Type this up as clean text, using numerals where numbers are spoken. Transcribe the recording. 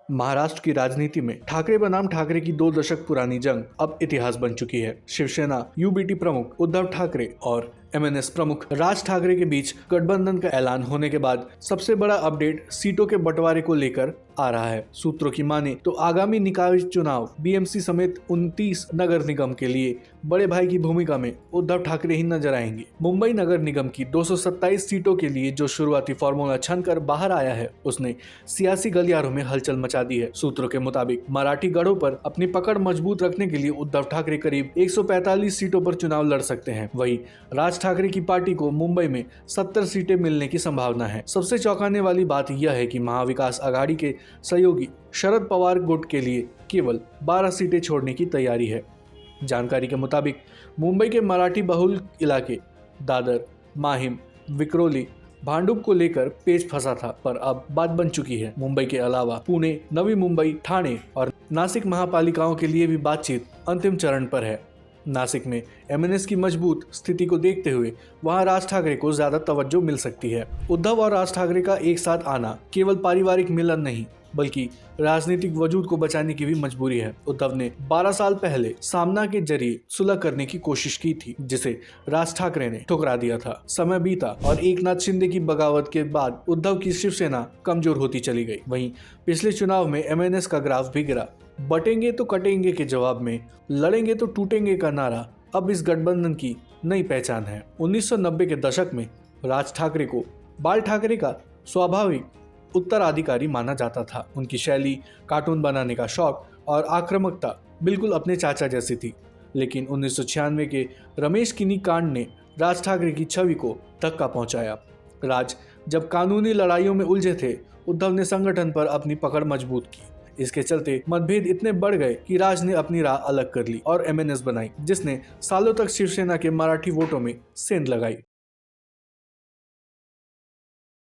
महाराष्ट्र की राजनीति में ठाकरे बनाम ठाकरे की 2 दशक पुरानी जंग अब इतिहास बन चुकी है। शिवसेना यूबीटी प्रमुख उद्धव ठाकरे और एमएनएस प्रमुख राज ठाकरे के बीच गठबंधन का ऐलान होने के बाद सबसे बड़ा अपडेट सीटों के बंटवारे को लेकर आ रहा है। सूत्रों की माने तो आगामी निकाय चुनाव बीएमसी समेत 29 नगर निगम के लिए बड़े भाई की भूमिका में उद्धव ठाकरे ही नजर आएंगे। मुंबई नगर निगम की 227 सीटों के लिए जो शुरुआती फॉर्मूला छनकर बाहर आया है, उसने सियासी गलियारों में हलचल मचा दी है। सूत्रों के मुताबिक मराठी गढ़ों पर अपनी पकड़ मजबूत रखने के लिए उद्धव ठाकरे करीब 145 सीटों पर चुनाव लड़ सकते हैं। वहीं राज ठाकरे की पार्टी को मुंबई में 70 सीटें मिलने की संभावना है। सबसे चौंकाने वाली बात यह है कि महाविकास आघाड़ी के सहयोगी शरद पवार गुट के लिए केवल 12 सीटें छोड़ने की तैयारी है। जानकारी के मुताबिक मुंबई के मराठी बहुल इलाके दादर, माहिम, विक्रोली, भांडुप को लेकर पेच फंसा था, पर अब बात बन चुकी है। मुंबई के अलावा पुणे, नवी मुंबई, ठाणे और नासिक महापालिकाओं के लिए भी बातचीत अंतिम चरण पर है। नासिक में एमएनएस की मजबूत स्थिति को देखते हुए वहां राज ठाकरे को ज्यादा तवज्जो मिल सकती है। उद्धव और राज ठाकरे का एक साथ आना केवल पारिवारिक मिलन नहीं, बल्कि राजनीतिक वजूद को बचाने की भी मजबूरी है। उद्धव ने 12 साल पहले सामना के जरिए सुलह करने की कोशिश की थी, जिसे राज ठाकरे ने ठुकरा दिया था। समय बीता और एकनाथ शिंदे की बगावत के बाद उद्धव की शिवसेना कमजोर होती चली गई। वहीं पिछले चुनाव में एमएनएस का ग्राफ भी गिरा। बटेंगे तो कटेंगे के जवाब में लड़ेंगे तो टूटेंगे का नारा अब इस गठबंधन की नई पहचान है। 1990 के दशक में राज ठाकरे को बाल ठाकरे का स्वाभाविक उत्तराधिकारी माना जाता था। उनकी शैली, कार्टून बनाने का शौक और आक्रामकता बिल्कुल अपने चाचा जैसी थी। लेकिन 1996 के रमेश किनी कांड ने राज ठाकरे की छवि को धक्का पहुंचाया। राज जब कानूनी लड़ाइयों में उलझे थे, उद्धव ने संगठन पर अपनी पकड़ मजबूत की। इसके चलते मतभेद इतने बढ़ गए कि राज ने अपनी राह अलग कर ली और एमएनएस बनाई, जिसने सालों तक शिवसेना के मराठी वोटों में सेंध लगाई।